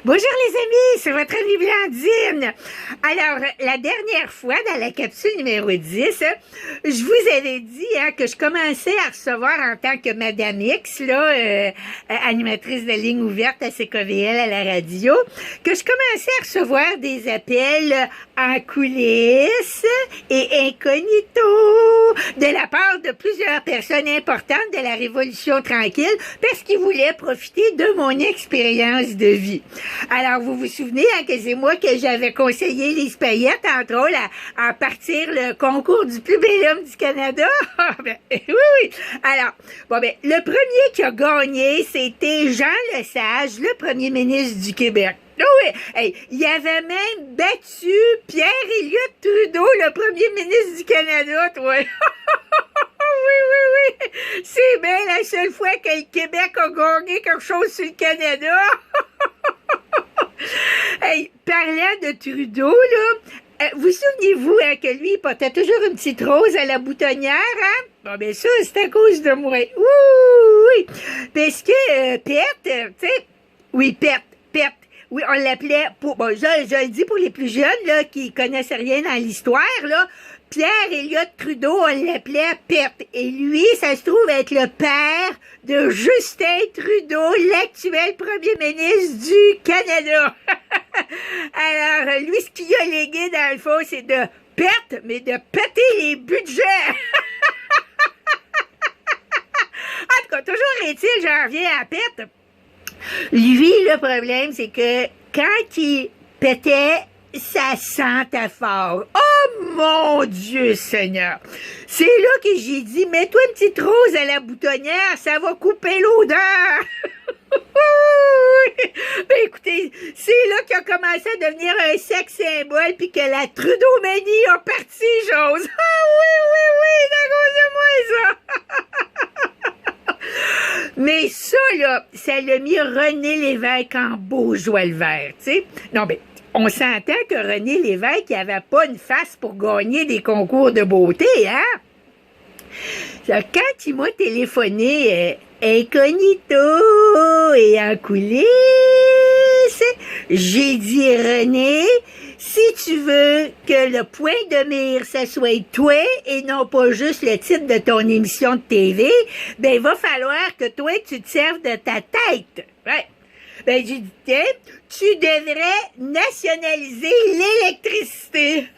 Bonjour les amis, c'est votre amie Blandine. Alors, la dernière fois, dans la capsule numéro 10, je vous avais dit que je commençais à recevoir en tant que Madame X, animatrice de ligne ouverte à CKVL à la radio, que je commençais à recevoir des appels en coulisses et incognito de la part de plusieurs personnes importantes de la Révolution tranquille parce qu'ils voulaient profiter de mon expérience de vie. Alors, vous vous souvenez que c'est moi que j'avais conseillé Lise Payette, entre autres, à partir le concours du plus bel homme du Canada? Oui. Alors, le premier qui a gagné, c'était Jean Lesage, le premier ministre du Québec. Oui, hey, il avait même battu Pierre-Éliott Trudeau, le premier ministre du Canada, toi. Oui. C'est bien la seule fois que le Québec a gagné quelque chose sur le Canada. Hey, parlant de Trudeau, là, vous souvenez-vous que lui, il portait toujours une petite rose à la boutonnière, hein? Bon, ben ça, c'est à cause de moi. Oui. Parce que Pette, tu sais, oui, Pette. Oui, on l'appelait, je le dis pour les plus jeunes, là, qui connaissent rien dans l'histoire, là, Pierre-Éliott Trudeau, on l'appelait Pette. Et lui, ça se trouve être le père de Justin Trudeau, l'actuel premier ministre du Canada. Alors, lui, ce qu'il a légué, dans le fond, c'est de perte, mais de péter les budgets. En tout cas, toujours est-il, j'en reviens à Pette. Lui, le problème, c'est que quand il pétait, ça sentait fort. Oh mon Dieu Seigneur! C'est là que j'ai dit, mets-toi une petite rose à la boutonnière, ça va couper l'odeur! Ben écoutez, c'est là qu'il a commencé à devenir un sexe symbole puis que la Trudeau-manie a parti, chose. Ah oui, c'est à cause de moi, ça! Mais ça, là, ça l'a mis René Lévesque en beau joie le vert, tu sais. Non, ben, on s'entend que René Lévesque, il avait pas une face pour gagner des concours de beauté, hein? Quand il m'a téléphoné incognito et en coulisses, j'ai dit, René, si tu veux que le point de mire, ça soit toi et non pas juste le titre de ton émission de TV, ben, il va falloir que toi, tu te serves de ta tête. Ouais. Ben, j'ai dit, tiens, tu devrais nationaliser l'électricité.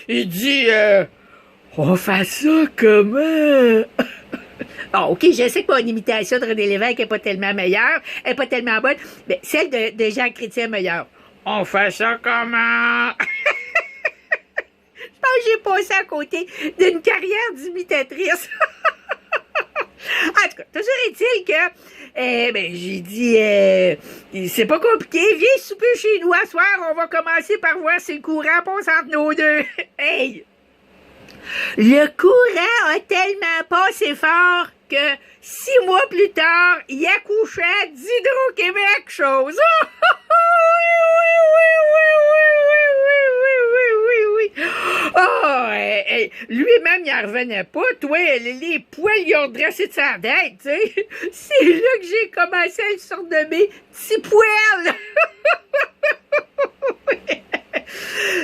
Il dit, on fait ça comment? Ah, OK, je sais que mon imitation de René Lévesque n'est pas tellement meilleure, elle n'est pas tellement bonne, mais celle de Jean Chrétien est meilleure. On fait ça comment? Je pense que j'ai passé à côté d'une carrière d'imitatrice. En tout cas, toujours est-il que, j'ai dit, c'est pas compliqué, viens souper chez nous à soir, on va commencer par voir si le courant passe entre nos deux. Hey! Le courant a tellement passé fort que 6 mois plus tard, il accouchait d'Hydro-Québec, chose. Oui. Oh, lui-même, il en revenait pas. Toi, les poils, ils ont dressé de sa tête, tu sais. C'est là que j'ai commencé à le surnommer petit poil.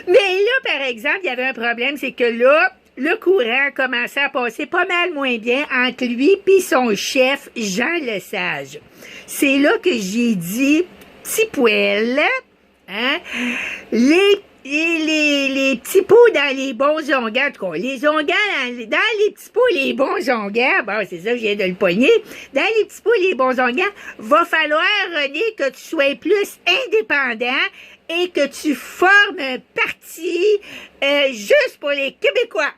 Mais là, par exemple, il y avait un problème, c'est que là, le courant commençait à passer pas mal moins bien entre lui et son chef, Jean Lesage. C'est là que j'ai dit, petit poil, hein, les petits pots dans les bons onguents, en tout cas, les onguents dans les petits pots, les bons onguents, bon, c'est ça, je viens de le pogner, dans les petits pots, les bons onguents, va falloir, René, que tu sois plus indépendant et que tu formes un parti juste pour les Québécois.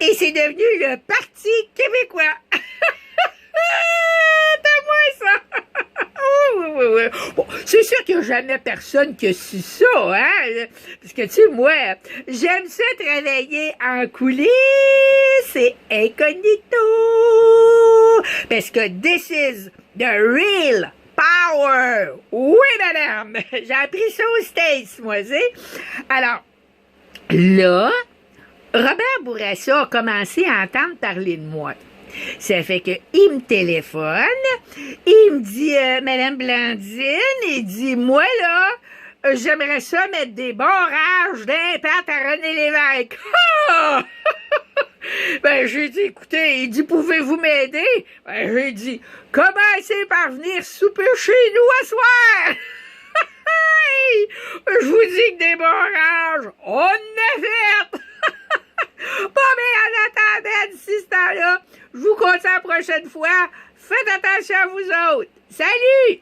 Et c'est devenu le Parti québécois. C'est moi, ça! Oui. Bon, c'est sûr qu'il n'y a jamais personne qui a su ça, hein? Parce que, tu sais, moi, j'aime ça travailler en coulisses et incognito. Parce que this is the real power. Oui, madame! J'ai appris ça aux States, moi, tu sais. Alors, là, Robert Bourassa a commencé à entendre parler de moi. Ça fait que il me téléphone, il me dit, Madame Blandine, il dit, moi, là, j'aimerais ça mettre des barrages d'impact à René Lévesque. Ah! Ben, j'ai dit, écoutez, il dit, pouvez-vous m'aider? Ben, j'ai dit, commencez par venir souper chez nous à soir! Je vous dis que des barrages, on en a fait! Bon, mais en attendant, d'ici ce temps-là, je vous compte la prochaine fois. Faites attention à vous autres. Salut!